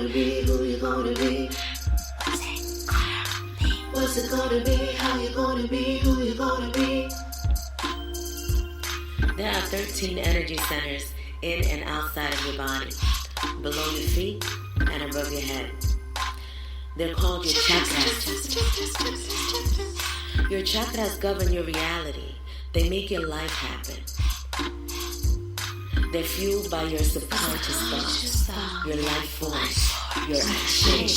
gonna be? Who you gonna be? What's it gonna be? How you gonna be? Who you gonna be? There are 13 energy centers in and outside of your body, below your feet and above your head. They're called your chakras. Your chakras govern your reality. They make your life happen. They're fueled by your subconscious thoughts, your life force, your action,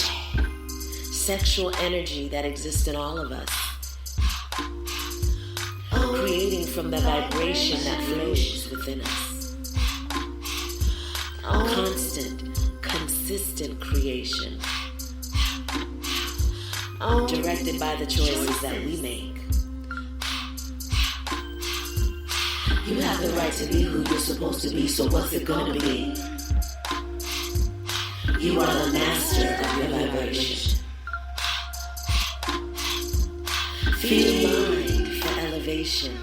sexual energy that exists in all of us, creating from the vibration that flows within us. Constant, consistent creation, directed by the choices that we make. You have the right to be who you're supposed to be, so what's it gonna be? You are the master of your vibration. Feel mind for elevation.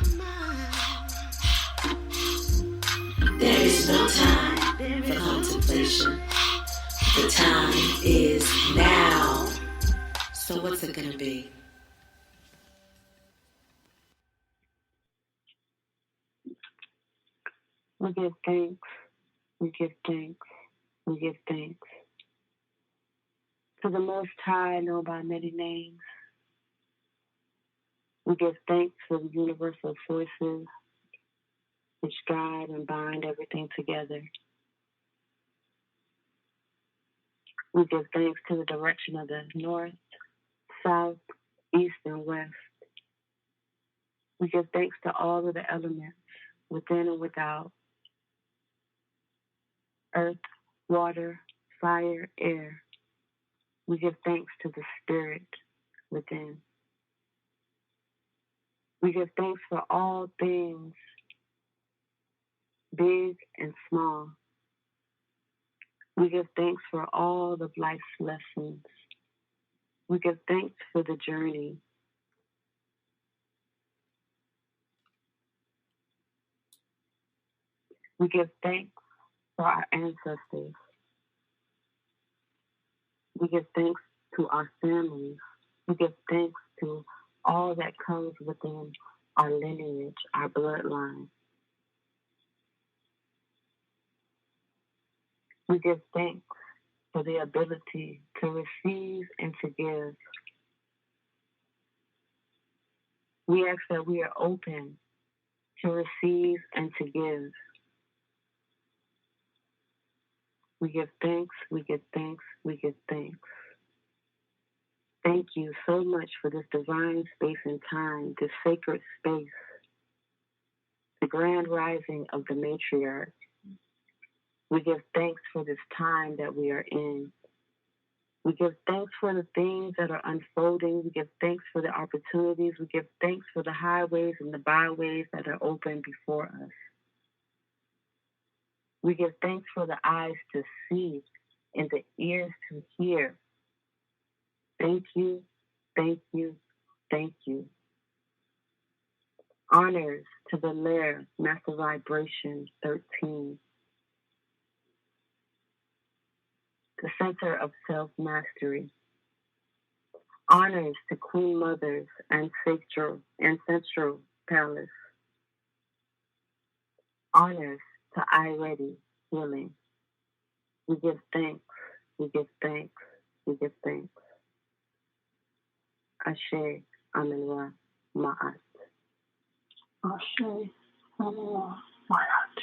There is no time for contemplation. The time is now. So what's it gonna be? We give thanks, we give thanks, we give thanks to the Most High, known by many names. We give thanks for the universal forces which guide and bind everything together. We give thanks to the direction of the north, south, east, and west. We give thanks to all of the elements within and without. Earth, water, fire, air. We give thanks to the spirit within. We give thanks for all things, big and small. We give thanks for all of life's lessons. We give thanks for the journey. We give thanks for our ancestors. We give thanks to our families. We give thanks to all that comes within our lineage, our bloodline. We give thanks for the ability to receive and to give. We ask that we are open to receive and to give. We give thanks, we give thanks, we give thanks. Thank you so much for this divine space and time, this sacred space, the grand rising of the matriarch. We give thanks for this time that we are in. We give thanks for the things that are unfolding. We give thanks for the opportunities. We give thanks for the highways and the byways that are open before us. We give thanks for the eyes to see and the ears to hear. Thank you, thank you, thank you. Honors to the lair, Master Vibration 13. The center of self-mastery. Honors to Queen Mother's ancestral palace. Honors to I Ready Healing. We give thanks, we give thanks, we give thanks. Ashe, Amenwa, Ma'at. Ashe, Amenwa, Ma'at.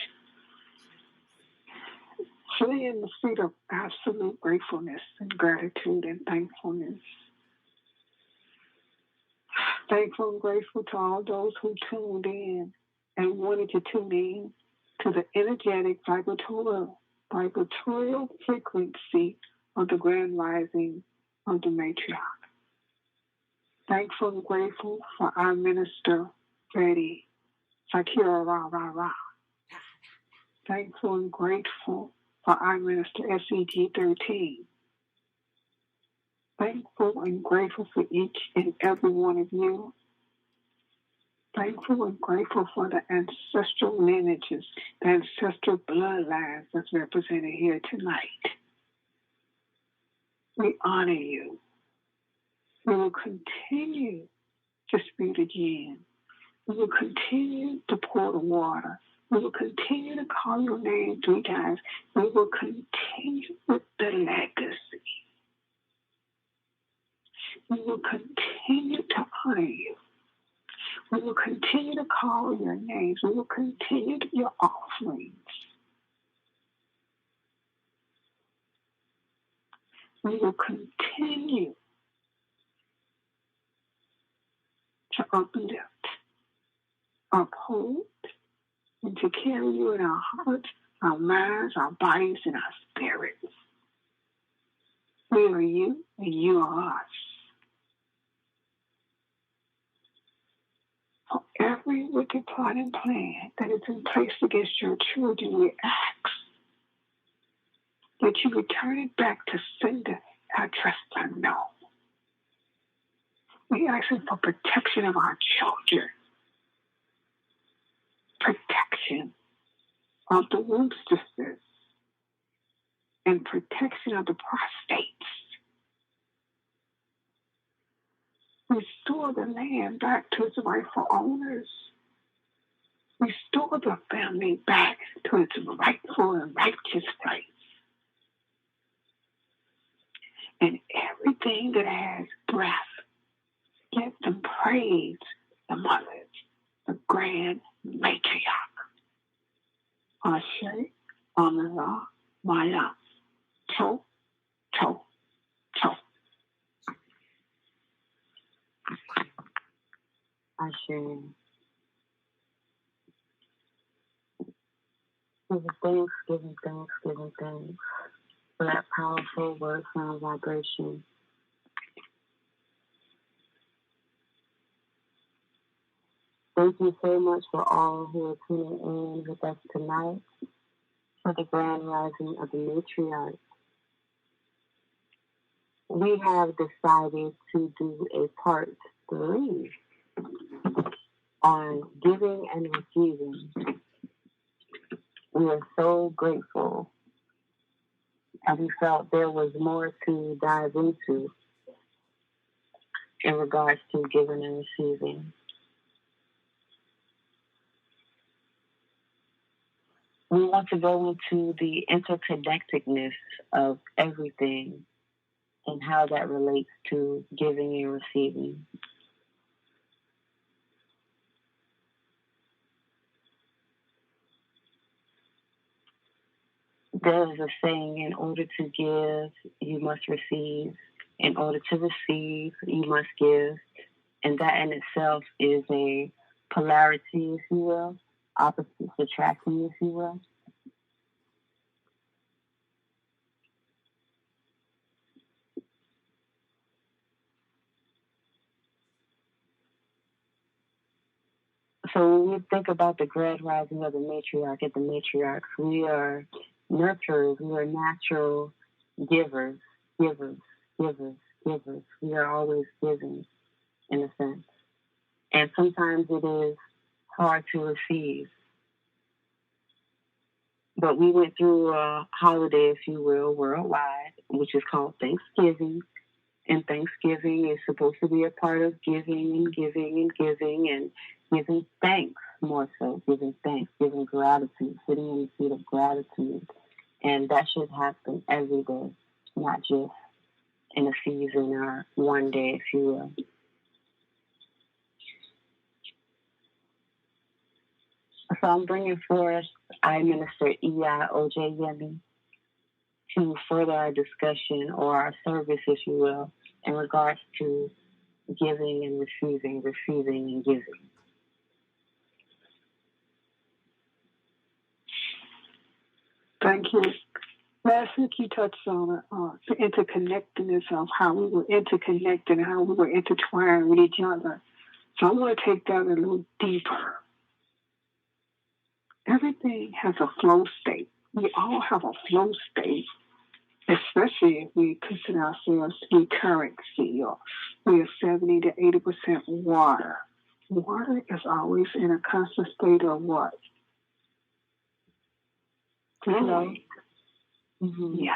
Stay in the state of absolute gratefulness and gratitude and thankfulness. Thankful and grateful to all those who tuned in and wanted to tune in to the energetic vibratorial frequency of the grand rising of the matriarch. Thankful and grateful for our minister, Freddie Sakira Ra Ra Ra. Thankful and grateful for our minister, SEG 13. Thankful and grateful for each and every one of you. Thankful and grateful for the ancestral lineages, the ancestral bloodlines that's represented here tonight. We honor you. We will continue to speak again. We will continue to pour the water. We will continue to call your name 3 times. We will continue with the legacy. We will continue to honor you. We will continue to call your names. We will continue your offerings. We will continue to uplift, uphold, and to carry you in our hearts, our minds, our bodies, and our spirits. We are you, and you are us. For every wicked plot and plan that is in place against your children, we ask that you return it back to sender, address unknown. We ask for protection of our children, protection of the womb sisters, and protection of the prostates. Restore the land back to its rightful owners. Restore the family back to its rightful and righteous place. And everything that has breath, let them praise the mothers, the grand matriarch. Ashe, Amara, Maya, Cho, Cho, Cho. Ashe. Thanksgiving for that powerful word sound vibration. Thank you so much for all who are tuning in with us tonight for the grand rising of the matriarch. We have decided to do a part 3 on giving and receiving. We are so grateful, and we felt there was more to dive into in regards to giving and receiving. We want to go into the interconnectedness of everything and how that relates to giving and receiving. There is a saying, in order to give, you must receive. In order to receive, you must give. And that in itself is a polarity, if you will, opposites attracting, if you will. So when we think about the grand rising of the matriarch at the matriarchs, we are nurturers, we are natural givers. We are always giving, in a sense. And sometimes it is hard to receive. But we went through a holiday, if you will, worldwide, which is called Thanksgiving. And Thanksgiving is supposed to be a part of giving and giving thanks, more so, giving thanks, giving gratitude, sitting in the seat of gratitude. And that should happen every day, not just in a season or one day, if you will. So I'm bringing forth I Minister E.I. O.J. Yemi to further our discussion or our service, if you will, in regards to giving and receiving and giving. Thank you. Last week you touched on the interconnectedness of how we were interconnected and how we were intertwined with each other. So I want to take that a little deeper. Everything has a flow state. We all have a flow state, especially if we consider ourselves to be currency, or we are 70 to 80% water. Water is always in a constant state of what? Hello. Mm-hmm. Yes.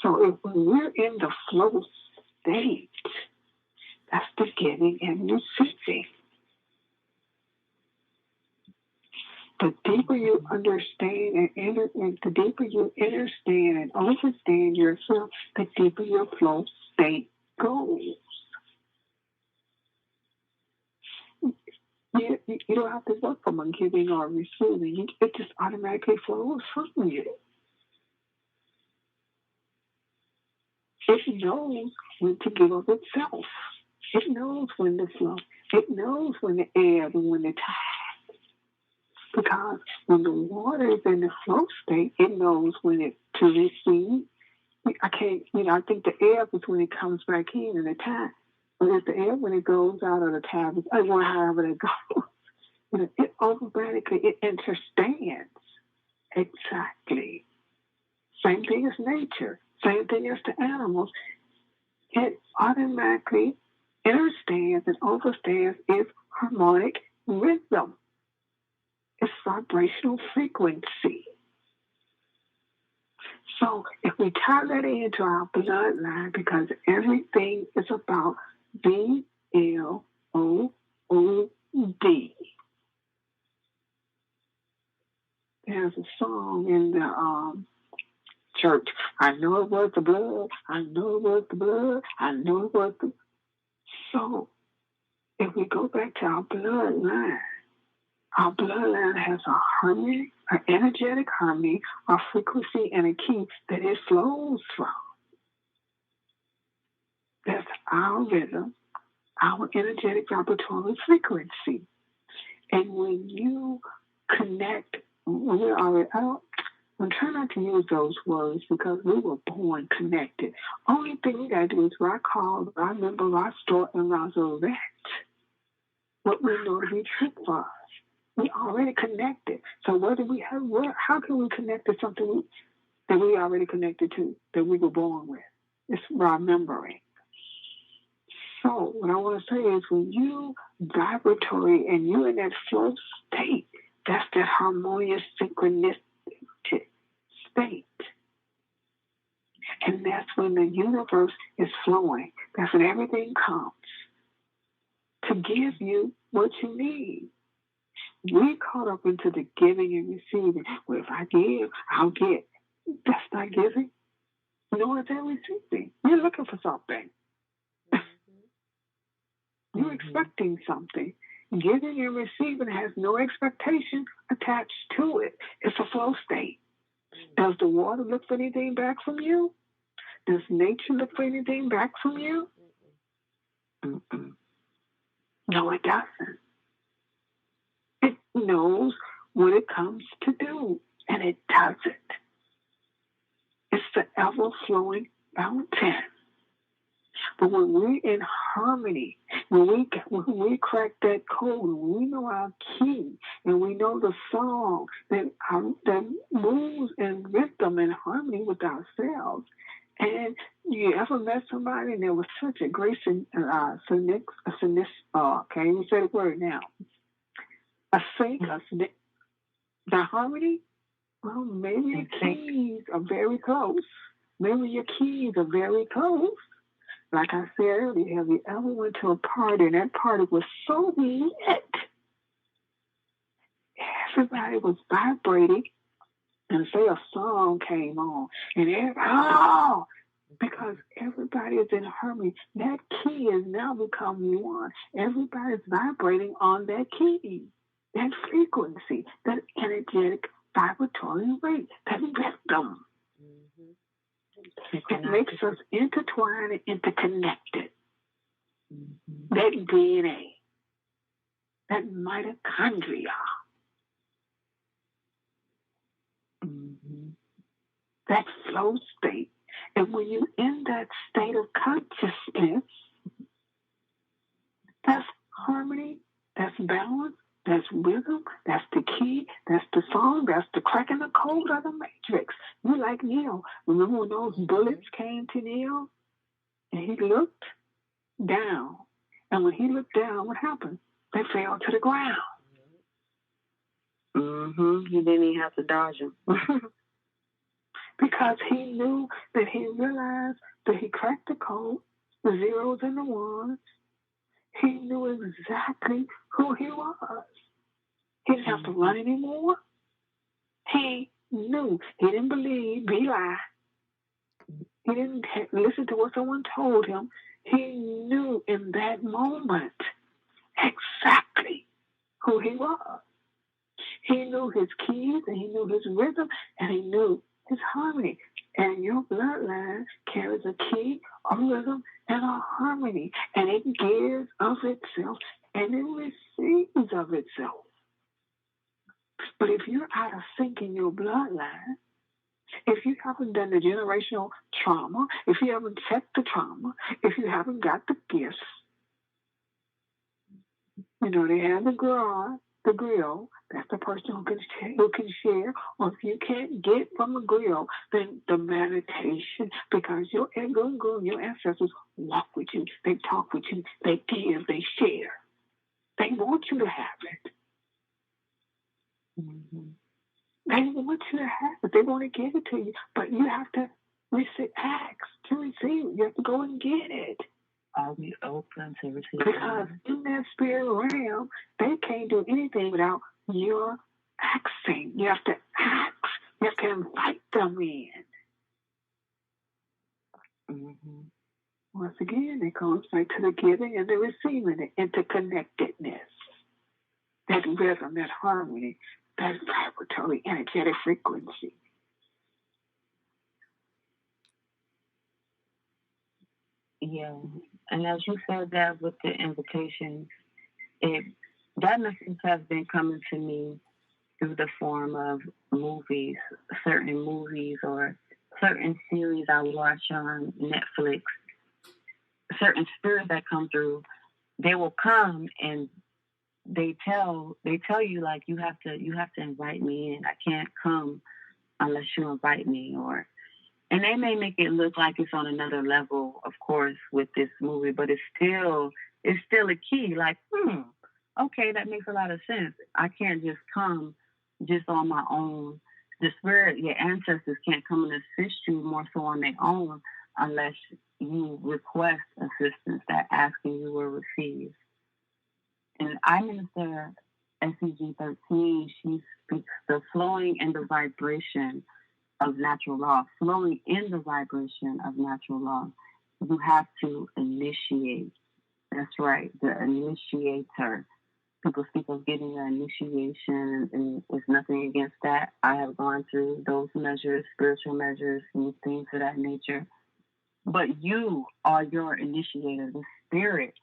So if we're in the flow state, that's the giving and receiving. The deeper you understand and the deeper you understand and understand yourself, the deeper your flow state goes. You don't have to work from a giving or receiving. It just automatically flows from you. It knows when to give of itself. It knows when to flow. It knows when to ebb and when to tide. Because when the water is in the flow state, it knows when it to receive. I think the ebb is when it comes back in and the tide. But it's the ebb when it goes out of the tide. However it goes. It automatically, it understands exactly. Same thing as nature. Same thing as the animals. It automatically understands and understands its harmonic rhythm, its vibrational frequency. So if we tie that into our bloodline, because everything is about BLOOD. There's a song in the church. I know it was the blood. I know it was the blood. I know it was the. So if we go back to our bloodline has a harmony, an energetic harmony, a frequency, and a key that it flows from. That's our rhythm, our energetic vibratory frequency. And when you connect, I'm trying not to use those words because we were born connected. Only thing we got to do is recall, remember, restore, and resurrect what we know to be true for us. We already connected. So what do we have? How can we connect to something that we already connected to, that we were born with? It's remembering. So what I want to say is when you vibratory and you're in that flow state, that's that harmonious synchronistic state. And that's when the universe is flowing. That's when everything comes to give you what you need. We caught up into the giving and receiving. Well, if I give, I'll get. That's not giving. Nor is that receiving. You're looking for something. You're expecting something. Giving and receiving has no expectation attached to it. It's a flow state. Does the water look for anything back from you? Does nature look for anything back from you? Mm-mm. No, it doesn't. It knows what it comes to do, and it does it. It's the ever-flowing fountain. But when we're in harmony, when we crack that code, when we know our key, and we know the song that moves in rhythm and harmony with ourselves, and you ever met somebody and there was such a great can't even say the word now. The harmony? Well, maybe your keys are very close. Maybe your keys are very close. Like I said earlier, have you ever went to a party and that party was so lit? Everybody was vibrating and say a song came on and because everybody is in harmony. That key has now become one. Everybody's vibrating on that key, that frequency, that energetic vibratory rate, that rhythm. It makes us intertwined and interconnected. That DNA, that mitochondria, that flow state. And when you're in that state of consciousness, that's harmony, that's balance, that's rhythm, that's the key, that's the song, that's the cracking the code of the matrix. You like Neo. Remember when those bullets came to Neo? And he looked down. And when he looked down, what happened? They fell to the ground. He didn't even have to dodge them. because he knew that he realized that he cracked the code, the zeros and the ones. He knew exactly who he was. He didn't have to run anymore. He knew. He didn't believe, be lie. He didn't listen to what someone told him. He knew in that moment exactly who he was. He knew his keys, and he knew his rhythm, and he knew his harmony. And your bloodline carries a key, a rhythm, and a harmony. And it gives of itself, and it receives of itself. But if you're out of sync in your bloodline, if you haven't done the generational trauma, if you haven't checked the trauma, if you haven't got the gifts, you know, they have the grill, that's the person who can share. Or if you can't get from the grill, then the meditation, because your ego, your ancestors walk with you, they talk with you, they give, they share. They want you to have it. Mm-hmm. They want you to have it. They want to give it to you, but you have to ask to receive it. You have to go and get it. Are we open to receive? Because in that spirit realm, they can't do anything without your asking. You have to ask. You have to invite them in. Mm-hmm. Once again, it goes back to the giving and the receiving, the interconnectedness, that rhythm, that harmony, that vibratory, energetic frequency. Yeah, and as you said that with the invitation, that message has been coming to me through the form of movies, certain movies or certain series I watch on Netflix, certain spirits that come through. They will come and they tell you, like, you have to invite me in. I can't come unless you invite me. And they may make it look like it's on another level, of course, with this movie, but it's still a key. Like, okay, that makes a lot of sense. I can't just come just on my own. The spirit, your ancestors can't come and assist you more so on their own unless you request assistance. That asking you will receive. And I minister SCG 13. She speaks the flowing and the vibration of natural law, flowing in the vibration of natural law. You have to initiate. That's right, the initiator. People speak of getting an initiation, and there's nothing against that. I have gone through those measures, spiritual measures, and things of that nature. But you are your initiator, the spirit.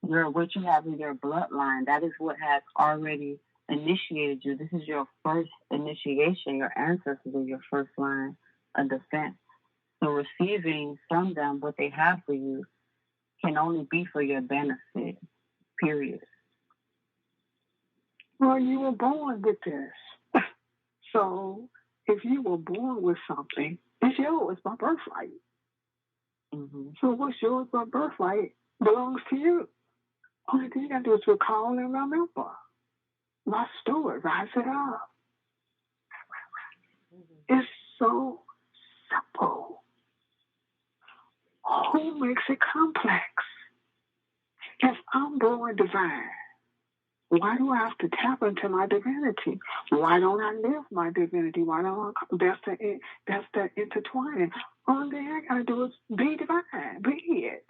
You're what you have in your bloodline. That is what has already initiated you. This is your first initiation. Your ancestors are your first line of defense. So receiving from them what they have for you can only be for your benefit, period. Well, you were born with this. So if you were born with something, it's yours by birthright. Mm-hmm. So what's yours by birthright belongs to you. Only thing you got to do is recall and remember. Restore it, rise it up. It's so simple. Who makes it complex? If I'm born divine, why do I have to tap into my divinity? Why don't I live my divinity? Why don't I? That's the intertwining. Only thing I gotta do is be divine, be it.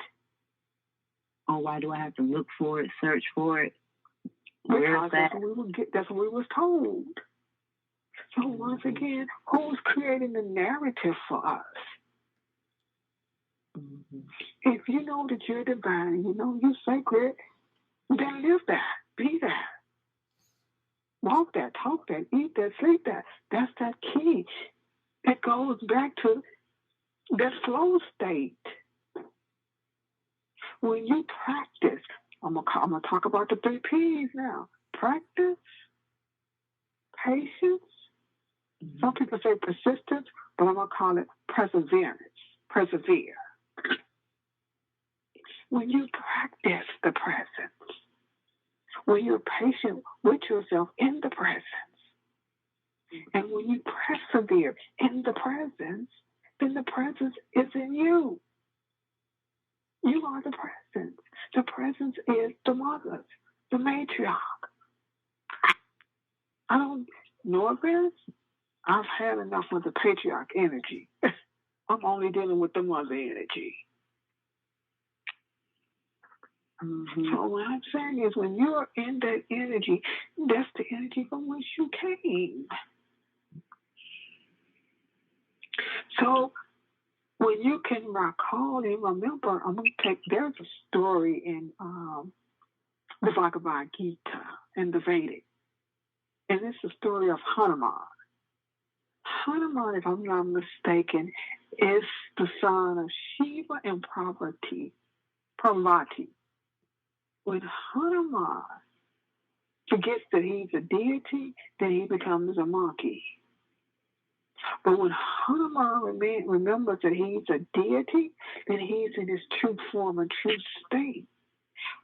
Or why do I have to look for it, search for it? Because that's what we was told. So once again, who's creating the narrative for us? Mm-hmm. If you know that you're divine, you know you're sacred, then live that, be that. Walk that, talk that, eat that, sleep that. That's that key. It goes back to that flow state. When you practice, I'm gonna talk about the 3 P's now. Practice, patience. Mm-hmm. Some people say persistence, but I'm gonna call it perseverance. Persevere. When you practice the presence, when you're patient with yourself in the presence, And when you persevere in the presence, then the presence is in you. You are the presence. The presence is the mother, the matriarch. I don't know this. I've had enough of the patriarch energy. I'm only dealing with the mother energy. So what I'm saying is when you're in that energy, that's the energy from which you came. So when you can recall and remember, there's a story in the Bhagavad Gita and the Vedic. And it's the story of Hanuman. Hanuman, if I'm not mistaken, is the son of Shiva and Parvati. When Hanuman forgets that he's a deity, then he becomes a monkey. But when Hanuman remembers that he's a deity, then he's in his true form and true state.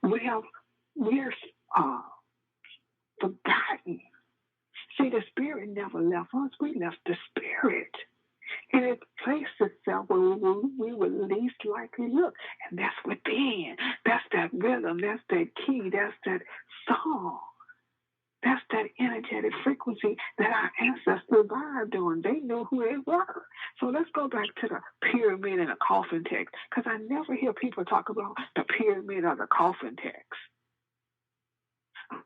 We're forgotten. See, the spirit never left us. We left the spirit. And it placed itself where we would least likely look. And that's within. That's that rhythm. That's that key. That's that song. That's that energetic frequency that our ancestors vibed on. They knew who they were. So let's go back to the pyramid and the coffin text, because I never hear people talk about the pyramid or the coffin text.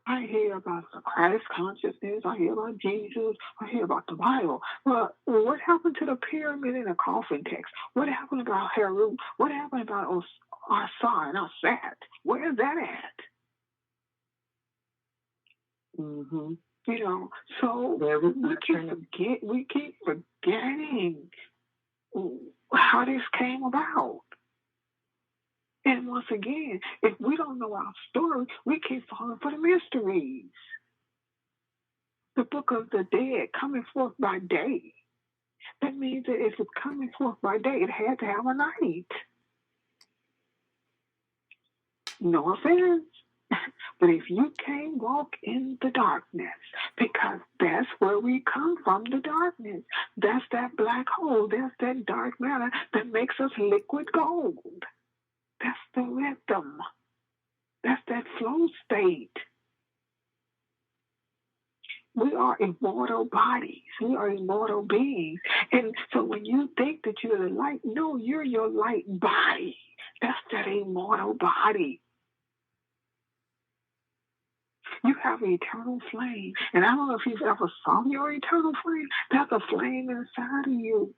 I hear about the Christ consciousness. I hear about Jesus. I hear about the Bible. Well, what happened to the pyramid and the coffin text? What happened about Heru? What happened about Osar and Osat? Where is that at? Mm-hmm. You know, so we keep forgetting how this came about. And once again, if we don't know our story, we keep falling for the mysteries. The book of the dead coming forth by day. That means that if it's coming forth by day, it had to have a night. No offense. But if you can't walk in the darkness, because that's where we come from, the darkness. That's that black hole. That's that dark matter that makes us liquid gold. That's the rhythm. That's that flow state. We are immortal bodies. We are immortal beings. And so when you think that you're the light, no, you're your light body. That's that immortal body. You have an eternal flame. And I don't know if you've ever saw your eternal flame. There's a flame inside of you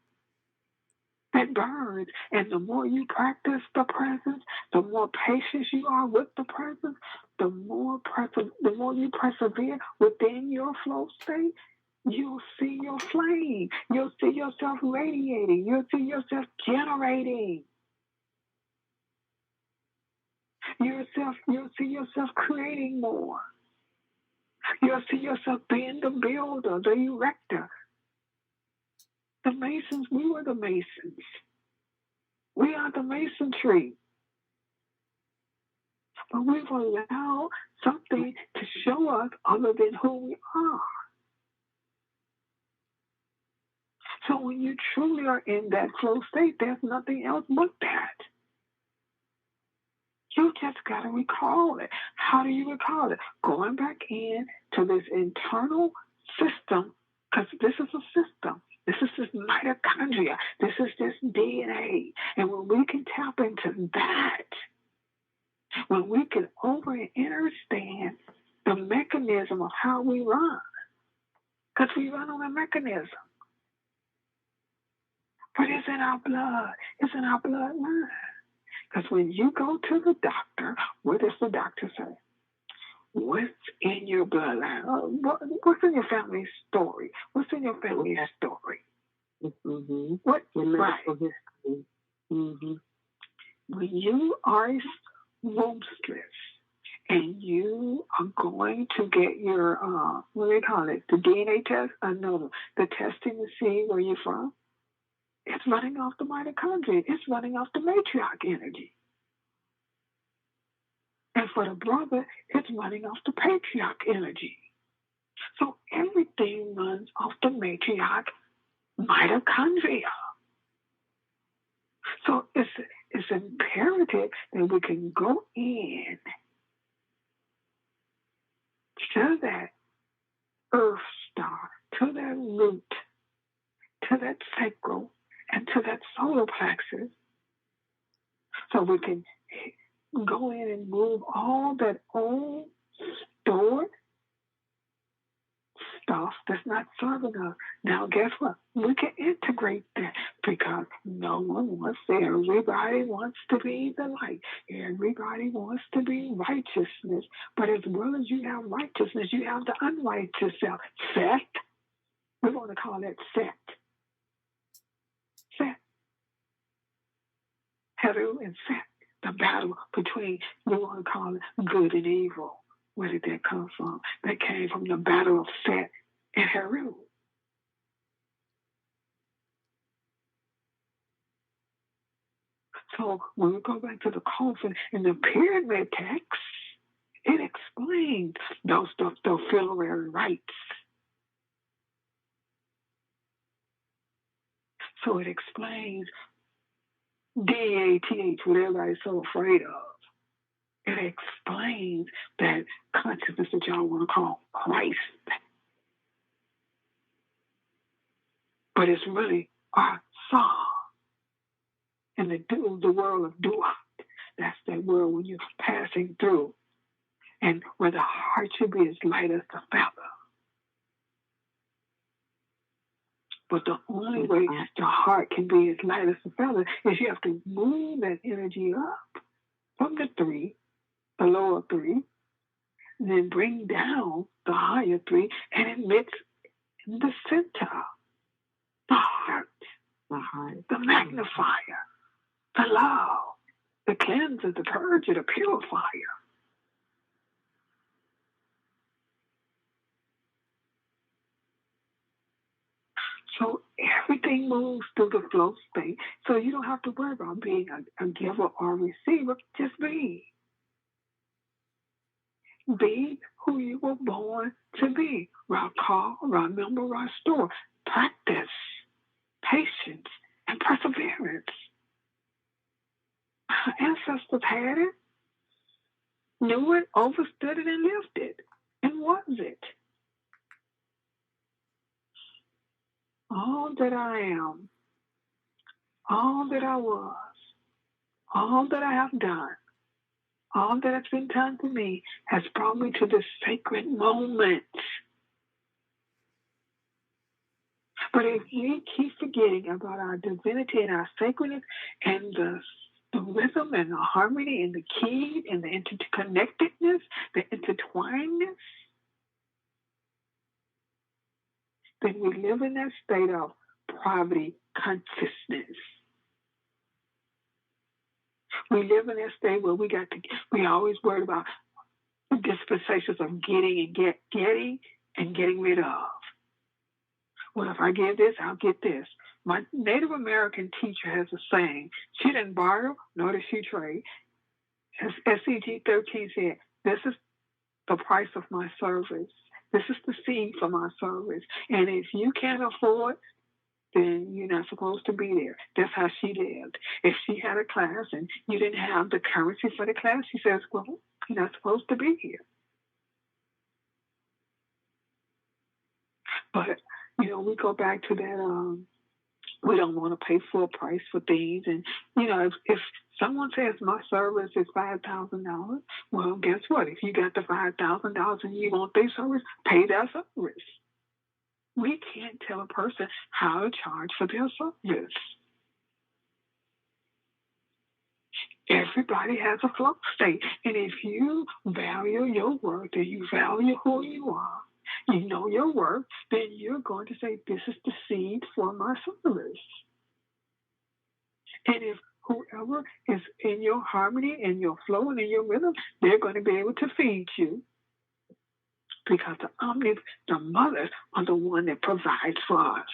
that burns. And the more you practice the presence, the more patient you are with the presence, the more you persevere within your flow state, you'll see your flame. You'll see yourself radiating. You'll see yourself generating. You'll see yourself creating more. You'll see yourself being the builder, the erector. The masons, we were the masons. We are the masonry. But we've allowed something to show us other than who we are. So when you truly are in that flow state, there's nothing else but that. You just got to recall it. How do you recall it? Going back in to this internal system, because this is a system. This is this mitochondria. This is this DNA. And when we can tap into that, when we can over and understand the mechanism of how we run, because we run on a mechanism. But it's in our blood. It's in our bloodline. Because when you go to the doctor, what does the doctor say? What's in your bloodline? What's in your family story? What's in your family story? Mm-hmm. What? Your medical history. Mm-hmm. When you are wombsless and you are going to get your, what do they call it? The DNA test? No, the testing to see where you're from. It's running off the mitochondria. It's running off the matriarch energy. And for the brother, it's running off the patriarch energy. So everything everything runs off the matriarch mitochondria. So it's imperative that we can go in to that earth star, to that root, to that sacral, and to that solar plexus, so we can go in and move all that old stored stuff that's not serving us. Now, guess what? We can integrate that because no one wants to. Everybody wants to be the light. Everybody wants to be righteousness. But as well as you have righteousness, you have the unrighteous self. Set. We're going to call that set. Set. Heru and Set. The battle between, we want to call it good and evil. Where did that come from? That came from the battle of Set and Heru. So when we go back to the coffin in the pyramid text, it explains those filary rites. So it explains DATH, what everybody's so afraid of. It explains that consciousness that y'all want to call Christ. But it's really our soul. In the world of Duat, that's that world when you're passing through. And where the heart should be as light as the feather. But the only way the heart can be as light as the feather is you have to move that energy up from the three, the lower three, and then bring down the higher three, and it meets in the center, the heart, the magnifier, the love, the cleanser, the purger, the purifier. So everything moves through the flow state. So you don't have to worry about being a giver or receiver. Just be. Be who you were born to be. Recall, remember, restore. Practice patience and perseverance. Our ancestors had it, knew it, understood it, and lived it. And was it? All that I am, all that I was, all that I have done, all that has been done to me has brought me to this sacred moment. But if we keep forgetting about our divinity and our sacredness and the rhythm and the harmony and the key and the interconnectedness, the intertwinedness, then we live in that state of poverty consciousness. We live in that state where we always worried about dispensations of getting and getting rid of. Well, if I give this, I'll get this. My Native American teacher has a saying, she didn't borrow, nor did she trade. As SCG 13 said, this is the price of my service. This is the seed for my service. And if you can't afford, then you're not supposed to be there. That's how she lived. If she had a class and you didn't have the currency for the class, she says, well, you're not supposed to be here. But, we go back to that, we don't want to pay full price for things. And, if someone says my service is $5,000, well, guess what? If you got the $5,000 and you want their service, pay their service. We can't tell a person how to charge for their service. Everybody has a flow state. And if you value your worth and you value who you are, you know your worth, then you're going to say, this is the seed for my service. And if whoever is in your harmony and your flow and in your rhythm, they're going to be able to feed you. Because the mothers are the one that provides for us.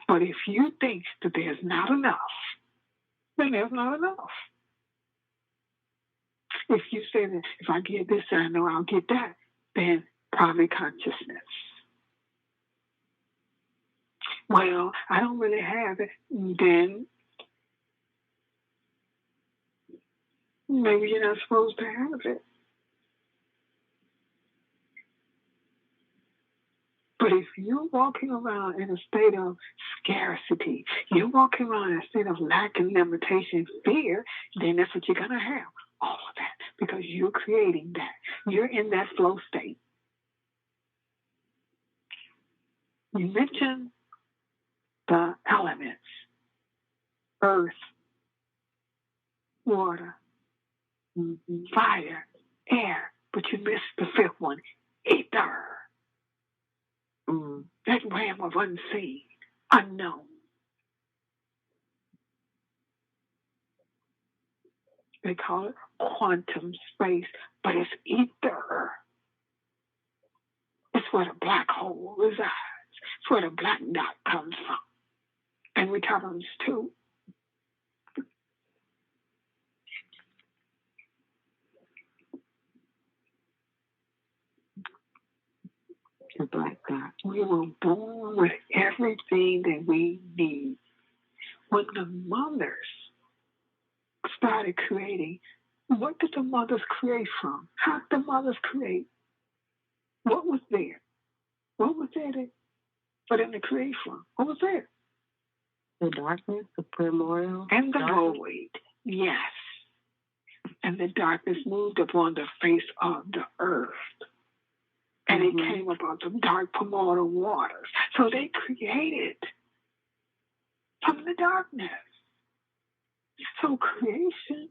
But if you think that there's not enough, then there's not enough. If you say that if I get this, I know I'll get that, then probably consciousness. Well, I don't really have it, then maybe you're not supposed to have it. But if you're walking around in a state of scarcity, you're walking around in a state of lack and limitation, fear, then that's what you're going to have. All of that. Because you're creating that. You're in that flow state. You mentioned the elements. Earth, water, fire, air. But you missed the fifth one. Ether. That realm of unseen, unknown. They call it quantum space, but it's ether. It's where the black hole resides. It's where the black dot comes from. And returns to. The black dot. We were born with everything that we need. When the mothers started creating, what did the mothers create from? How did the mothers create? What was there? What was there for them to create from? What was there? The darkness, the primordial. And the void, yes. And the darkness moved upon the face of the earth. And it came about the dark primordial waters. So they created from the darkness. So creation,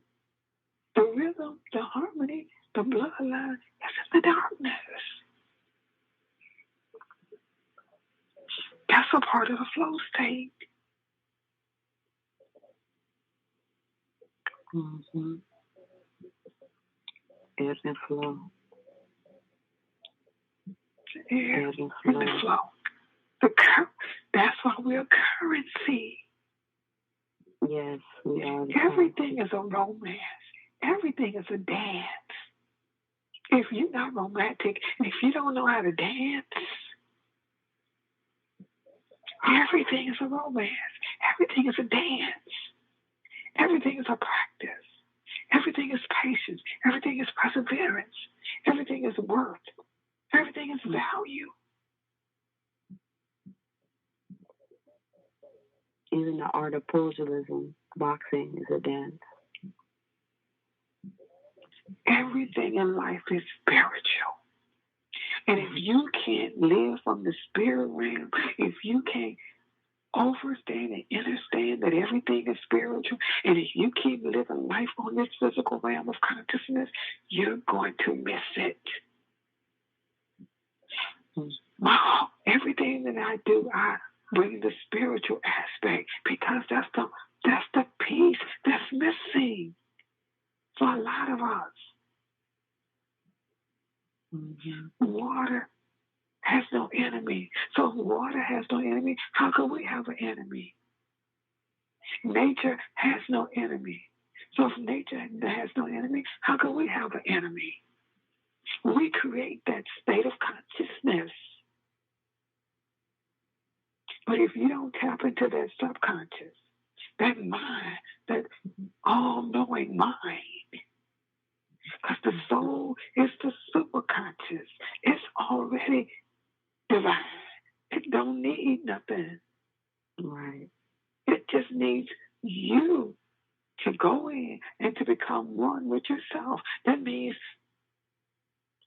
the rhythm, the harmony, the bloodline is in the darkness. That's a part of the flow state. Ebb and flow. Ebb and flow. That's why we're currency. Yes, we are. Everything is a romance. Everything is a dance. If you're not romantic, and if you don't know how to dance, everything is a romance. Everything is a dance. Everything is a practice. Everything is patience. Everything is perseverance. Everything is worth. Everything is value. Even the art of pugilism, boxing is a dance. Everything in life is spiritual. And if you can't live from the spirit realm, if you can't understand and understand that everything is spiritual, and if you keep living life on this physical realm of consciousness, you're going to miss it. Everything that I do, I bring the spiritual aspect because that's the piece that's missing for a lot of us. Water has no enemy. So if water has no enemy, how can we have an enemy? Nature has no enemy. So if nature has no enemy, how can we have an enemy? We create that state of consciousness. But if you don't tap into that subconscious, that mind, that all-knowing mind, because the soul is the superconscious. It's already divine. It don't need nothing. Right. It just needs you to go in and to become one with yourself. That means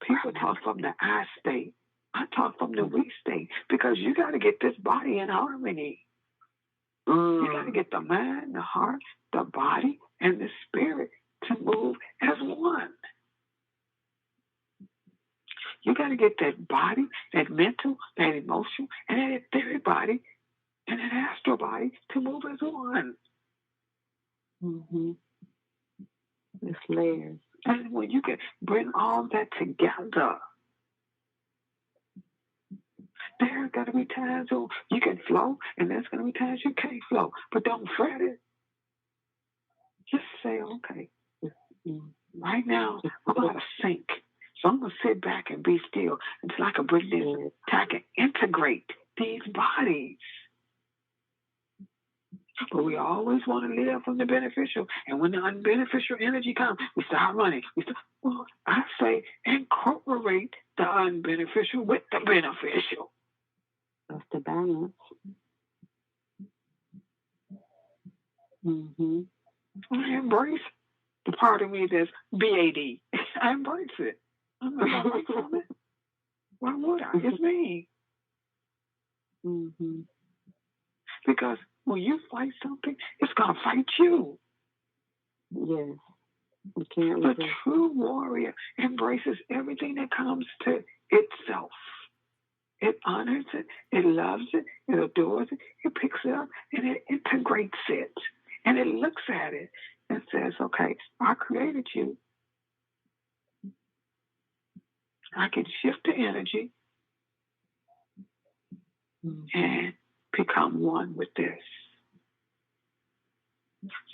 people talk from the I state. I talk from the we state because you got to get this body in harmony. You got to get the mind, the heart, the body, and the spirit to move as one. You got to get that body, that mental, that emotional, and that etheric body, and that astral body to move as one. It's layers. And when you can bring all that together, there are going to be times when you can flow, and there's going to be times you can't flow. But don't fret it. Just say, okay, Right now, I'm out of sync. So I'm going to sit back and be still until I can bring this attack and integrate these bodies. But we always want to live from the beneficial. And when the unbeneficial energy comes, we start running. Well, I say incorporate the unbeneficial with the beneficial. That's the balance. Mm-hmm. I embrace the part of me that's BAD. I embrace it. I'm not going to run from it. Why would I? It's me. Mm-hmm. Because when you fight something, it's going to fight you. Yes. You can't The resist. true warrior embraces everything that comes to itself. It honors it, it loves it, it adores it, it picks it up, and it integrates it. And it looks at it and says, okay, I created you. I can shift the energy and become one with this.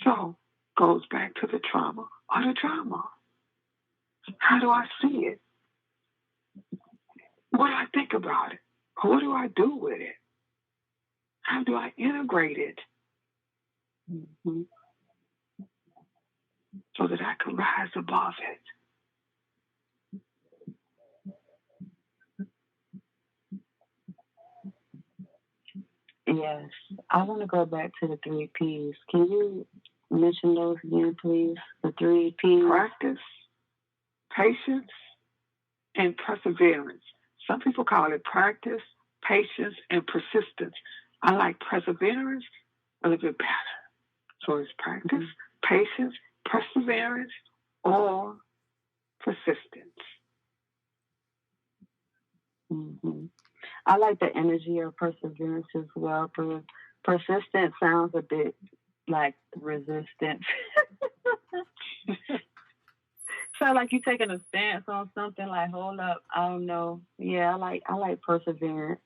So, goes back to the trauma or the drama. How do I see it? What do I think about it? What do I do with it? How do I integrate it? Mm-hmm. So that I can rise above it. Yes. I want to go back to the 3 P's. Can you mention those again, please? The 3 P's. Practice, patience, and perseverance. Some people call it practice, patience, and persistence. I like perseverance a little bit better. So it's practice, patience, perseverance, or persistence. Mm-hmm. I like the energy of perseverance as well. Persistence sounds a bit like resistance. Sounds like you're taking a stance on something. Like, hold up, I don't know. Yeah, I like perseverance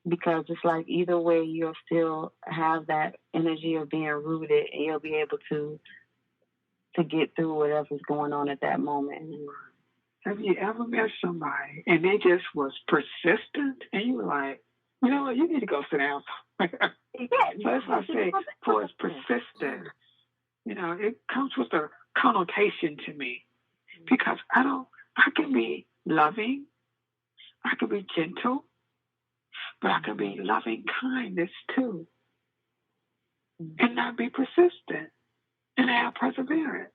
because it's like either way, you'll still have that energy of being rooted, and you'll be able to get through whatever's going on at that moment. Have you ever met somebody and they just was persistent and you were like, you know what, you need to go sit down somewhere? So that's why I say for its persistence, you know, it comes with a connotation to me because I can be loving, I can be gentle, but I can be loving kindness too and not be persistent and have perseverance.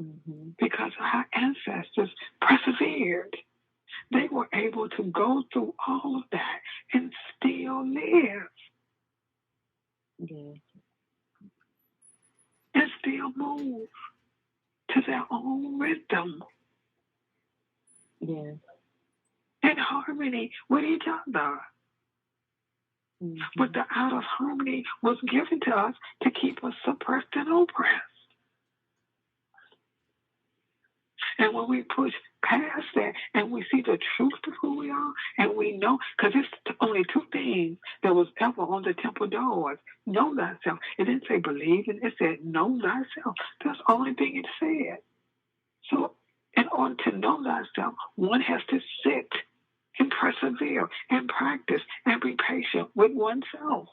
Mm-hmm. Because our ancestors persevered. They were able to go through all of that and still live. Yeah. And still move to their own rhythm. Yeah. In harmony with each other. Mm-hmm. But the out of harmony was given to us to keep us suppressed and oppressed. And when we push past that and we see the truth of who we are and we know, because it's only 2 things that was ever on the temple doors. Know thyself. It didn't say believe, it said know thyself. That's the only thing it said. So in order to know thyself, one has to sit and persevere and practice and be patient with oneself.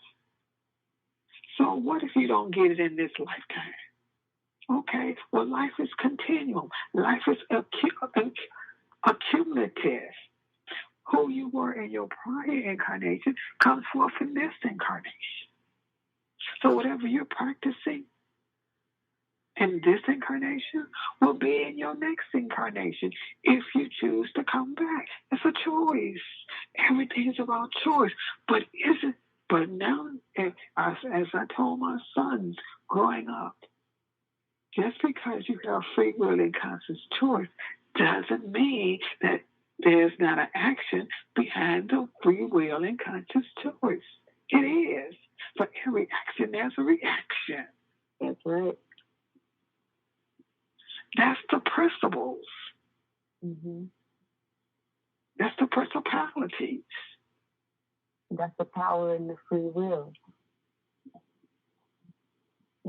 So what if you don't get it in this lifetime? Okay, well, life is continuum. Life is accumulative. Who you were in your prior incarnation comes forth in this incarnation. So whatever you're practicing in this incarnation will be in your next incarnation if you choose to come back. It's a choice. Everything is about choice. But now, as I told my sons growing up, just because you have free will and conscious choice doesn't mean that there's not an action behind the free will and conscious choice. It is. For every action, there's a reaction. That's right. That's the principles. Mm-hmm. That's the principalities. That's the power in the free will.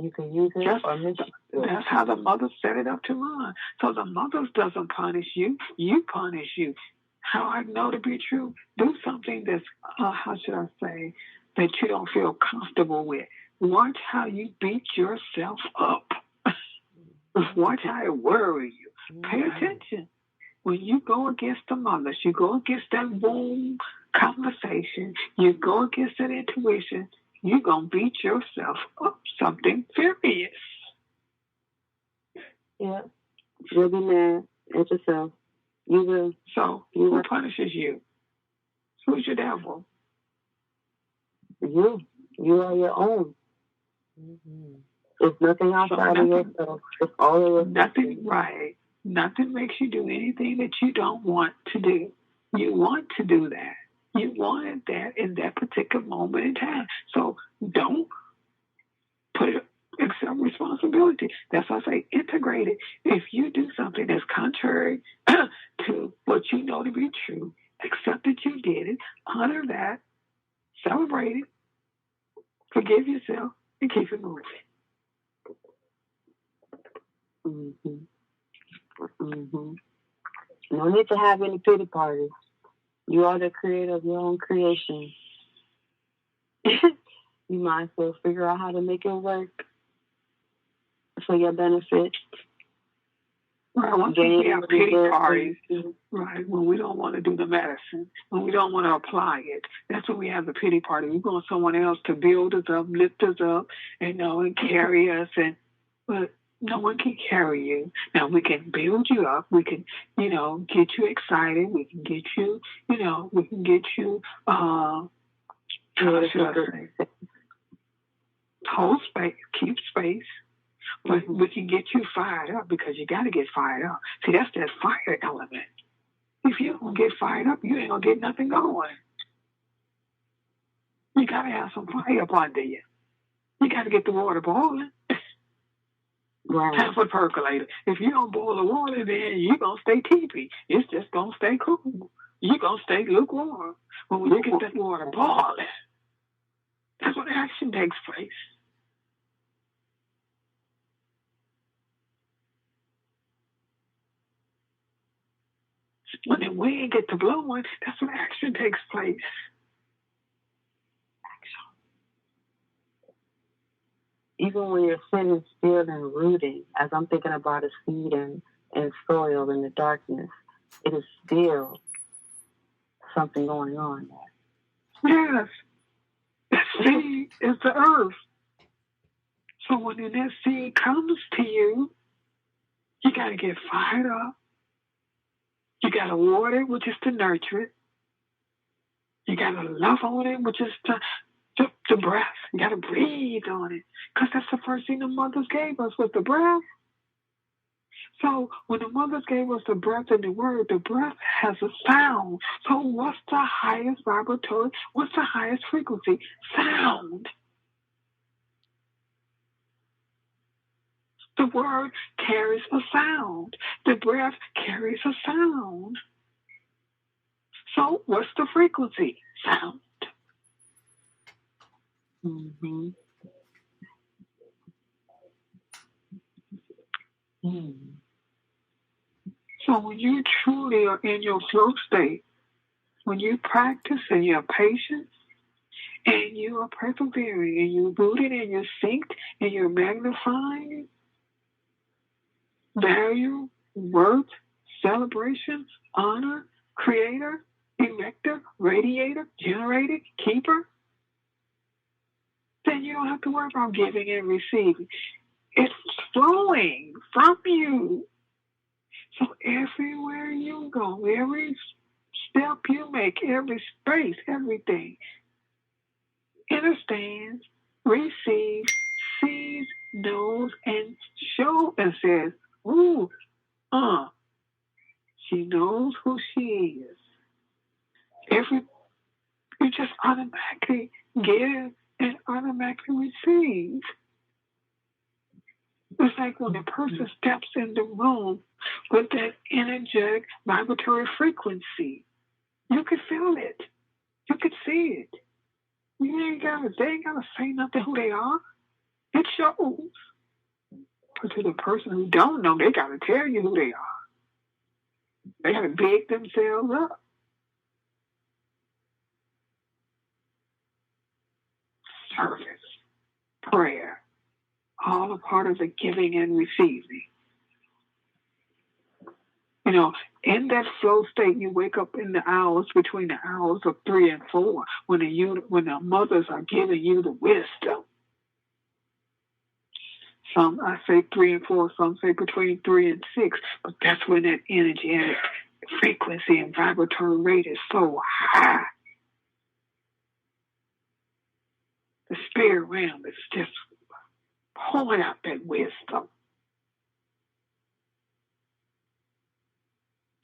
You can use it Just, or misuse it. that's how the mother set it up to run. So the mother doesn't punish you, you punish you. How I know to be true? Do something that's, how should I say, that you don't feel comfortable with. Watch how you beat yourself up. Watch how it worries you. Pay attention. When you go against the mothers, you go against that womb conversation, you go against that intuition, you're going to beat yourself up something furious. Yeah. You'll be mad at yourself. You will. So, who punishes you? Who's your devil? You. You are your own. There's nothing outside of yourself. It's all of yourself. Nothing, right. Nothing makes you do anything that you don't want to do. You want to do that. You wanted that in that particular moment in time. So don't put it, accept responsibility. That's why I say integrate it. If you do something that's contrary to what you know to be true, accept that you did it, honor that, celebrate it, forgive yourself, and keep it moving. No need to have any pity parties. You are the creator of your own creation. You might as well figure out how to make it work for your benefit. Right, once we have pity parties, right, when we don't want to do the medicine, when we don't want to apply it, that's when we have the pity party. We want someone else to build us up, lift us up, and carry us, but no one can carry you. Now, we can build you up. We can, get you excited. We can get you, how should I say? Hold space, keep space. But we can get you fired up because you got to get fired up. See, that's that fire element. If you don't get fired up, you ain't going to get nothing going. You got to have some fire up under you. You got to get the water boiling. Right. Time for the percolator. If you don't boil the water, then you're going to stay teepee. It's just going to stay cool. You're going to stay lukewarm. But when you get that water boiling, that's when action takes place. When the wind gets to blowing, that's when action takes place. Even when you're sitting still and rooting, as I'm thinking about a seed and soil in the darkness, it is still something going on there. Yes. The seed is the earth. So when that seed comes to you, you got to get fired up. You got to water it, which is to nurture it. You got to love on it, which is the breath. You got to breathe on it. Because that's the first thing the mothers gave us was the breath. So when the mothers gave us the breath and the word, the breath has a sound. So what's the highest vibratory? What's the highest frequency? Sound. The word carries a sound. The breath carries a sound. So what's the frequency? Sound. Mm-hmm. So when you truly are in your flow state, when you practice and you're patient and you are persevering and you're rooted and you're synced and you're magnifying value, worth, celebration, honor, creator, erector, radiator, generator, keeper, then you don't have to worry about giving and receiving. It's flowing from you. So everywhere you go, every step you make, every space, everything, understands, receives, sees, knows, and shows and says, ooh, she knows who she is. You just automatically give and automatically receive. It's like when a person steps in the room with that energetic vibratory frequency, you can feel it. You can see it. They ain't gotta say nothing who they are. It shows. But to the person who don't know, they got to tell you who they are. They got to big themselves up. Service, prayer, all a part of the giving and receiving. You know, in that flow state, you wake up in the hours between the hours of 3 and 4 when the mothers are giving you the wisdom. Some I say 3 and 4, some say between 3 and 6, but that's when that energetic frequency and vibratory rate is so high. The spirit realm is just pulling out that wisdom.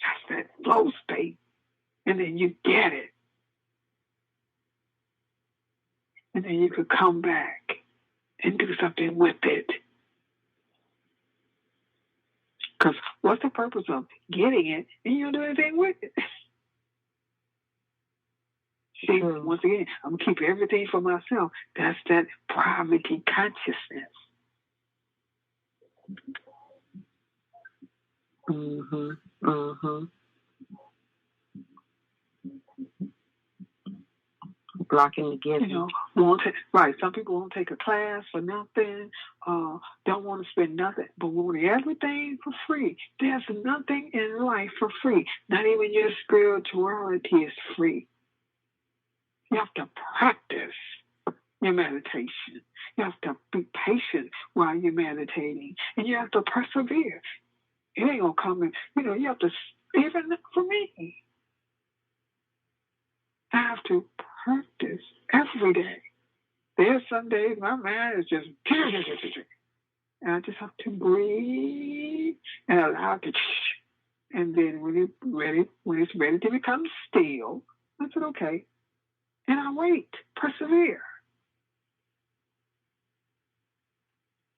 That's that flow state. And then you get it. And then you could come back and do something with it. Because what's the purpose of getting it and you don't do anything with it? See, once again, I'm going to keep everything for myself. That's that poverty consciousness. Mm-hmm. Mm-hmm. Blocking the giving. You know, right. Some people won't take a class for nothing, don't want to spend nothing, but want everything for free. There's nothing in life for free. Not even your spirituality is free. You have to practice your meditation. You have to be patient while you're meditating. And you have to persevere. It ain't going to come in. You know, you have to, even for me, I have to practice every day. There's some days my mind is just, and I just have to breathe and allow it to, and then when it's ready to become still, I said, okay. And I wait, persevere.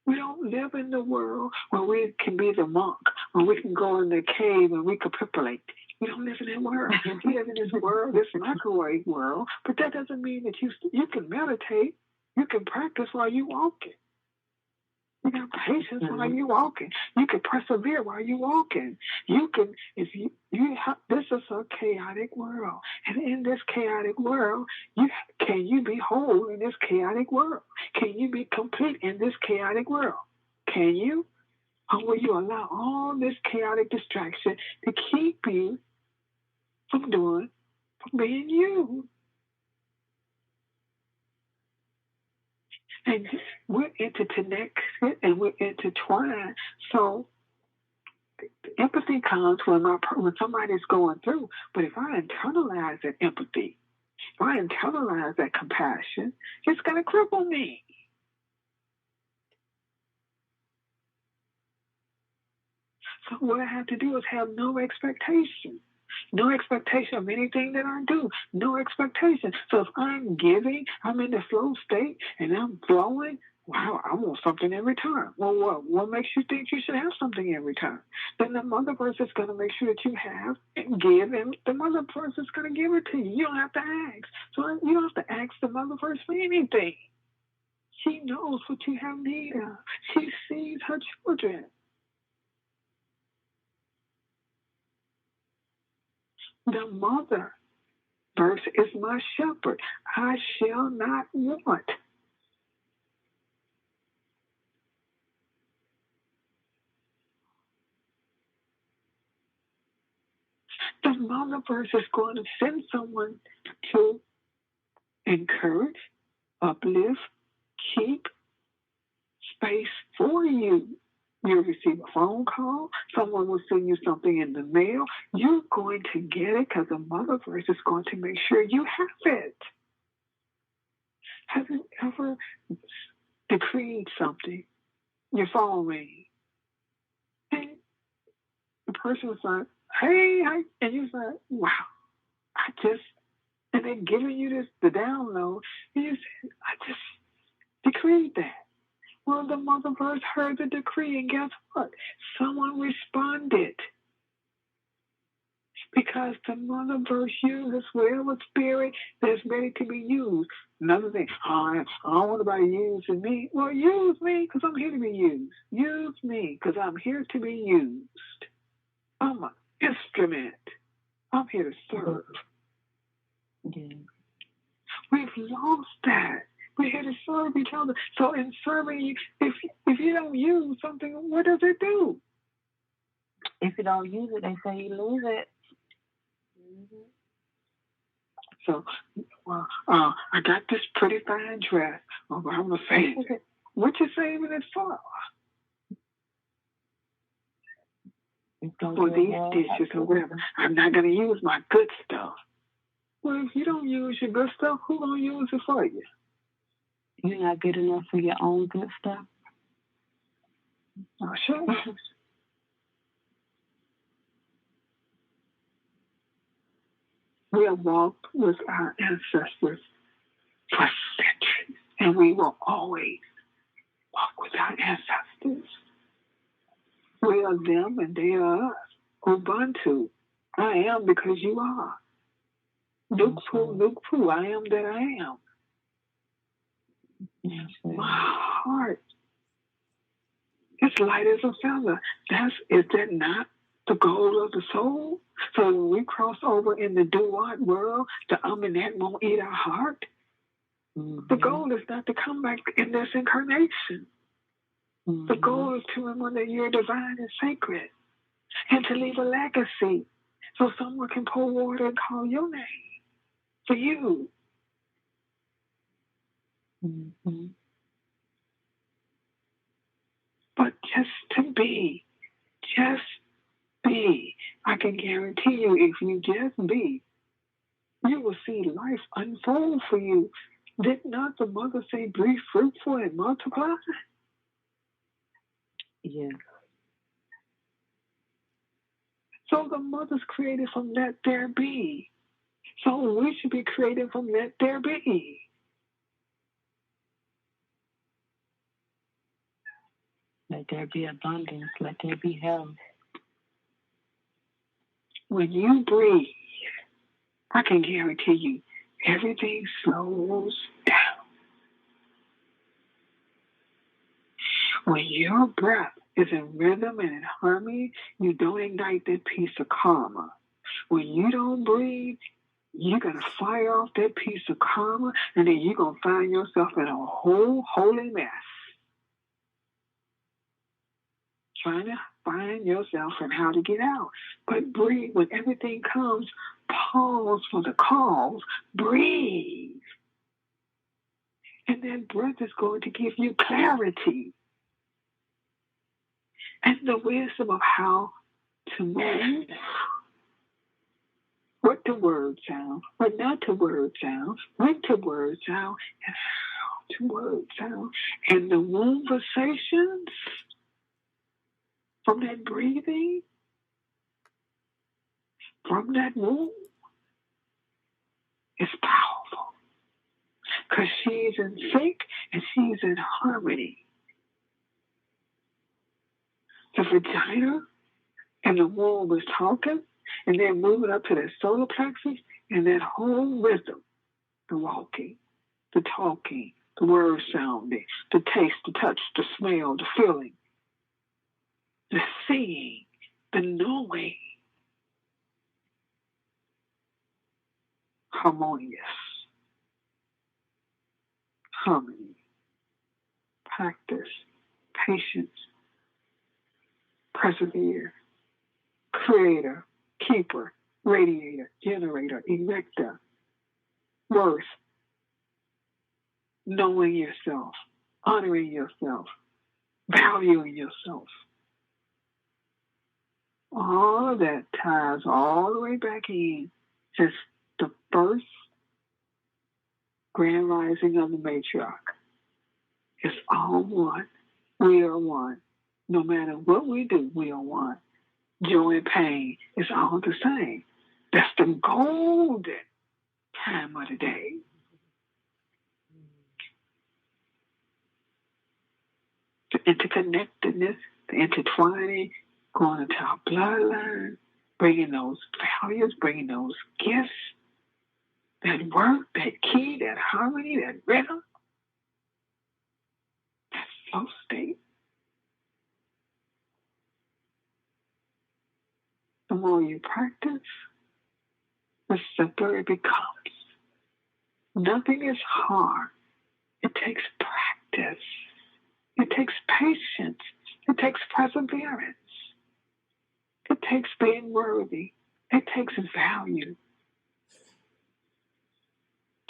We don't live in the world where we can be the monk, where we can go in the cave and recapitulate. We don't live in that world. We live in this world, this microwave world, but that doesn't mean that you can meditate. You can practice while you're walking. You got patience while you're walking. You can persevere while you're walking. You can, if you have, this is a chaotic world. And in this chaotic world, can you be whole in this chaotic world? Can you be complete in this chaotic world? Can you? Or will you allow all this chaotic distraction to keep you from being you? And we're interconnected and we're intertwined. So empathy comes when somebody's going through. But if I internalize that empathy, if I internalize that compassion, it's going to cripple me. So what I have to do is have no expectation. No expectation of anything that I do. No expectation. So if I'm giving, I'm in the flow state, and I'm flowing, wow, I want something every time. Well, what makes you think you should have something every time? Then the mother person is going to make sure that you have and give, and the mother person is going to give it to you. You don't have to ask. So you don't have to ask the mother person for anything. She knows what you have need of. She sees her children. The mother verse is my shepherd. I shall not want. The mother verse is going to send someone to encourage, uplift, keep space for you. You'll receive a phone call. Someone will send you something in the mail. You're going to get it because the mother verse is going to make sure you have it. Have you ever decreed something? Your phone rings. And the person was like, hey, and you're like, wow, and they're giving you the download. And you said, I just decreed that. Well, the mother verse heard the decree, and guess what? Someone responded. Because the mother verse uses whatever spirit that's ready to be used. Another thing, I don't want nobody using me. Well, use me because I'm here to be used. Use me because I'm here to be used. I'm an instrument. I'm here to serve. Yeah. We've lost that. We're here to serve each other. So in serving, if you don't use something, what does it do? If you don't use it, they say you lose it. Mm-hmm. So, I got this pretty fine dress. I'm gonna save it. What you saving it for? For these dishes or whatever. I'm not gonna use my good stuff. Well, if you don't use your good stuff, who gonna use it for you? You're not good enough for your own good stuff. Oh, sure. We have walked with our ancestors for centuries, and we will always walk with our ancestors. We are them and they are us. Ubuntu, I am because you are. Nukpu, I am that I am. My heart is light as a feather. Is that not the goal of the soul? So when we cross over in the do-what world, the and that won't eat our heart. Mm-hmm. The goal is not to come back in this incarnation. Mm-hmm. The goal is to remember that you're divine and sacred and to leave a legacy so someone can pour water and call your name for you. Mm-hmm. But just be. I can guarantee you, if you just be, you will see life unfold for you. Did not the mother say, be fruitful and multiply? Yes. So the mother's created from let there be. So we should be created from let there be. Let there be abundance. Let there be health. When you breathe, I can guarantee you, everything slows down. When your breath is in rhythm and in harmony, you don't ignite that piece of karma. When you don't breathe, you're going to fire off that piece of karma, and then you're going to find yourself in a whole holy mess. Trying to find yourself and how to get out. But breathe. When everything comes, pause for the cause. Breathe. And that breath is going to give you clarity and the wisdom of how to move. What the word sound, what not the word sound, when the word sound, and how to word sound. And the conversations from that breathing, from that womb, is powerful. Because she's in sync and she's in harmony. The vagina and the womb is talking, and then moving up to that solar plexus, and that whole rhythm, the walking, the talking, the word sounding, the taste, the touch, the smell, the feeling, the seeing, the knowing, harmonious, harmony, practice, patience, persevere, creator, keeper, radiator, generator, erector, worth, knowing yourself, honoring yourself, valuing yourself. All of that ties all the way back in to the first grand rising of the matriarch. It's all one. We are one. No matter what we do, we are one. Joy and pain is all the same. That's the golden time of the day. The interconnectedness, the intertwining, going into our bloodline, bringing those values, bringing those gifts, that work, that key, that harmony, that rhythm, that flow state. The more you practice, the simpler it becomes. Nothing is hard. It takes practice. It takes patience. It takes perseverance. It takes being worthy. It takes value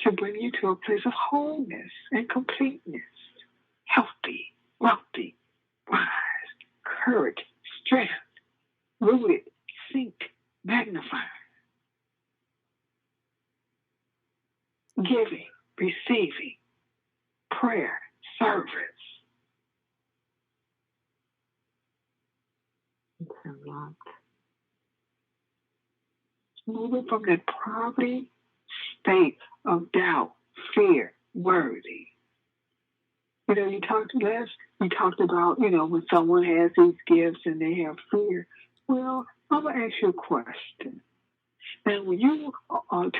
to bring you to a place of wholeness and completeness, healthy, wealthy, wise, courage, strength, rooted, sync, magnified, giving, receiving, prayer, service. It's a lot. Moving from that poverty state of doubt, fear, worthy. You talked about, when someone has these gifts and they have fear. Well, I'm going to ask you a question. Now, when you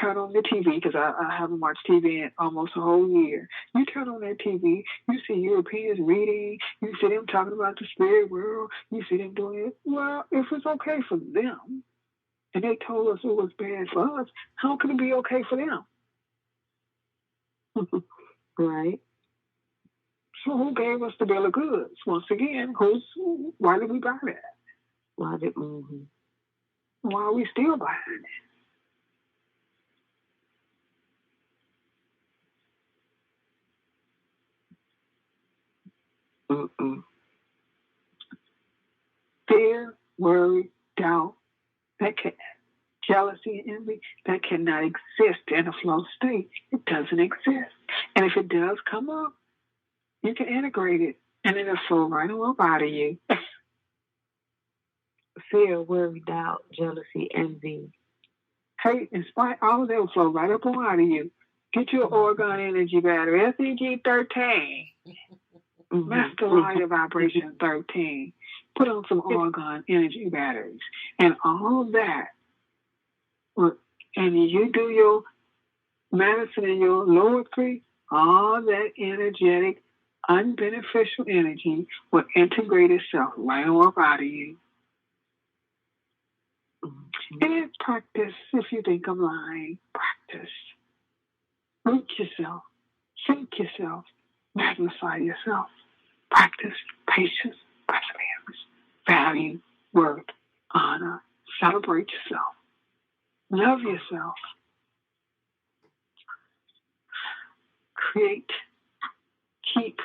turn on the TV, because I haven't watched TV in almost a whole year, you turn on that TV, you see Europeans reading, you see them talking about the spirit world, you see them doing it. Well, if it's okay for them, and they told us it was bad for us, how can it be okay for them? Right. So who gave us the bill of goods? Once again, why did we buy that? Why are we still buying it? Fear, worry, doubt, jealousy and envy, that cannot exist in a flow state. It doesn't exist. And if it does come up, you can integrate it and it'll flow right on out of you. Fear, worry, doubt, jealousy, envy, hate, and spite, all of that will flow right up on out of you. Get your Oregon Energy Battery, SEG 13. Master Lighter Vibration 13. Put on some Oregon Energy Batteries. And all of that, and you do your medicine in your lower three, all that energetic, unbeneficial energy will integrate itself right on up out of you. It is practice. If you think I'm lying, practice. Root yourself. Think yourself. Magnify yourself. Practice patience, perseverance, value, worth, honor. Celebrate yourself. Love yourself. Create, keep,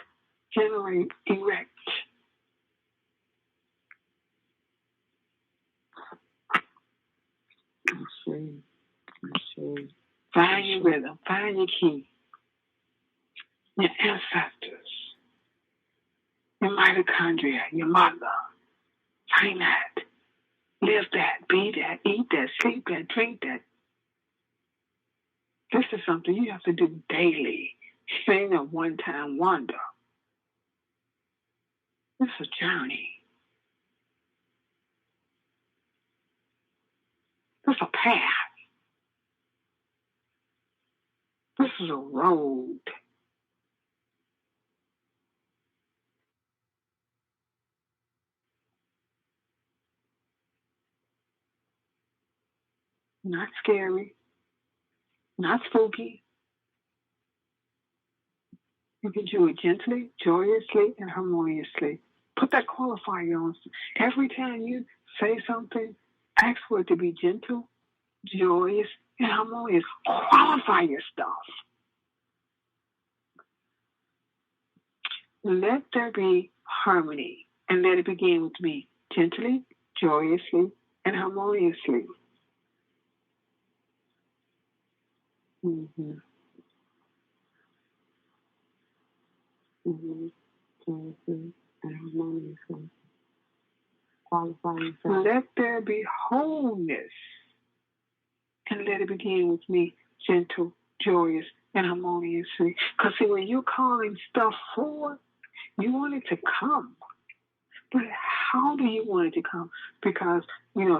generate, erect. Find your rhythm. Find your key. Your ancestors. Your mitochondria. Your mother. Find that. Live that. Be that. Eat that. Sleep that. Drink that. This is something you have to do daily. It ain't a one-time wonder. This is a journey. This is a path. This is a road. Not scary. Not spooky. You can do it gently, joyously, and harmoniously. Put that qualifier on. Every time you say something, ask for it to be gentle, joyous, and harmonious. Qualify your stuff. Let there be harmony, and let it begin with me. Gently, joyously, and harmoniously. Mm-hmm. Mm-hmm. Joyously and harmoniously. Qualify yourself. Let there be wholeness, and let it begin with me. Gentle, joyous, and harmoniously. Because see, when you're calling stuff forward, you want it to come. But How do you want it to come? Because,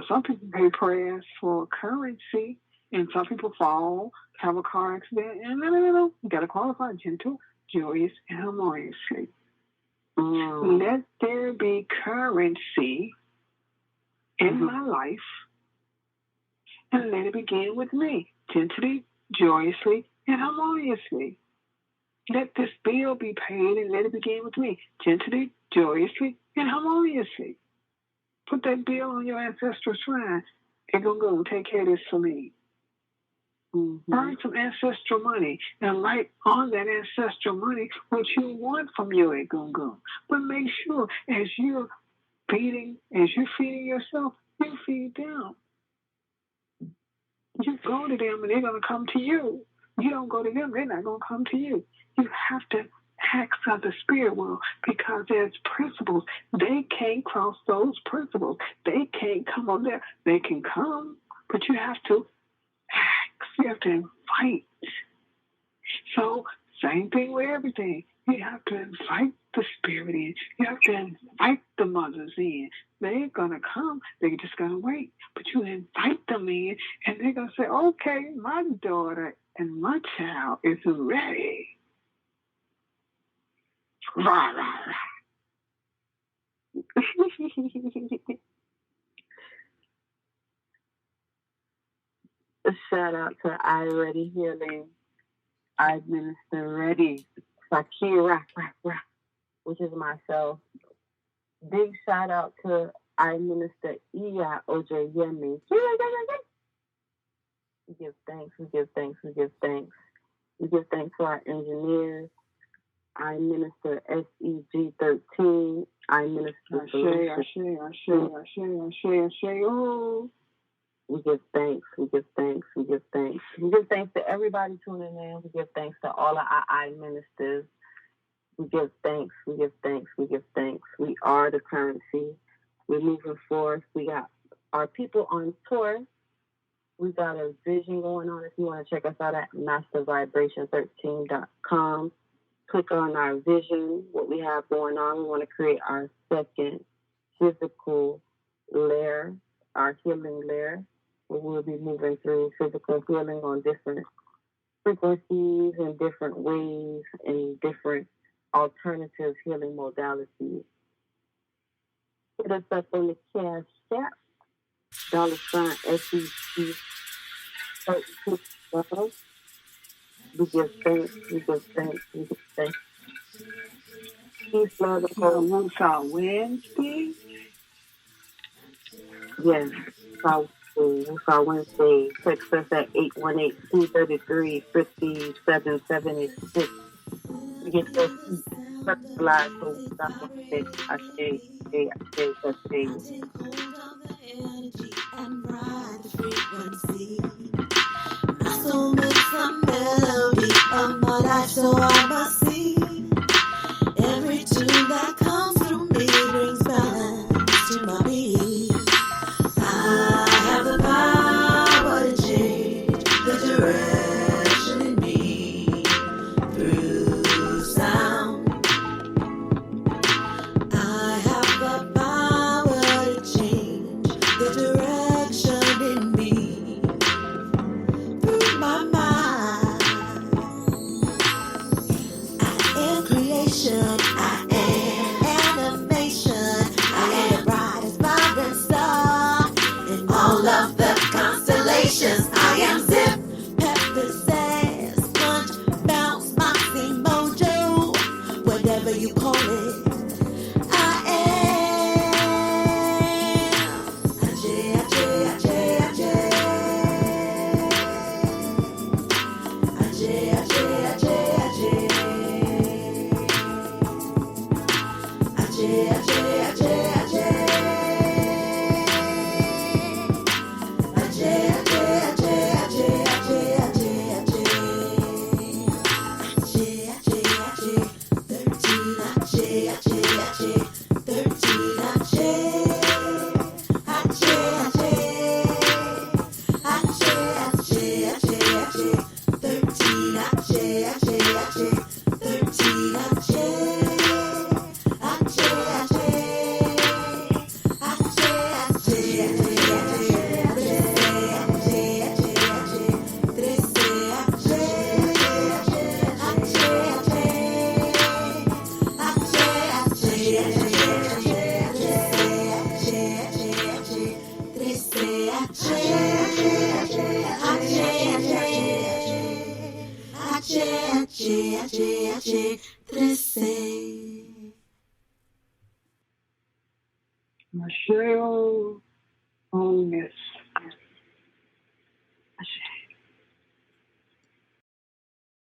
some people pay prayers for currency, and some people fall, have a car accident, and no. You got to qualify gentle, joyous, and harmoniously. Let there be currency in my life, and let it begin with me, gently, joyously, and harmoniously. Let this bill be paid, and let it begin with me, gently, joyously, and harmoniously. Put that bill on your ancestral shrine. They're going to go take care of this for me. Burn some ancestral money and write on that ancestral money what you want from your Egungun. But make sure as you're feeding yourself, you feed them. You go to them and they're going to come to you. You don't go to them, they're not going to come to you. You have to ask of the spirit world because there's principles. They can't cross those principles. They can't come on there. They can come, but you have to ask. You have to invite. So, same thing with everything. You have to invite the spirit in. You have to invite the mothers in. They're going to come. They're just going to wait. But you invite them in, and they're going to say, okay, my daughter and my child is ready. Rah, rah, rah. Shout out to I Ready Healing. I Minister Ready. Sakira, which is myself. Big shout out to I Minister Iya OJ Yemi. We give thanks, we give thanks, we give thanks. We give thanks to our engineers. I Minister SEG13. I Minister Ashe. Oh. We give thanks, we give thanks, we give thanks. We give thanks to everybody tuning in. We give thanks to all of our I ministers. We give thanks, we give thanks, we give thanks. We are the currency. We're moving forth. We got our people on tour. We got a vision going on. If you want to check us out at mastervibration13.com, click on our vision, what we have going on. We want to create our second physical layer, our healing layer, where we'll be moving through physical healing on different frequencies and different ways and different alternative healing modalities. Hit us up on the Cash App, $SEC. We give thanks, we give thanks, we give thanks. Peace, love, and hope. Woodsaw Wednesday? Yes, Woodsaw Wednesday. Text us at 818-233-5776. We get those personalized for Woodsaw Wednesday. Ashe. My soul makes a melody of my life, so I must sing. Every tune that comes through me brings balance to my being. I have the power to change the direction in me through sound. I have the power to change the direction in me through my mind. Michelle Holiness.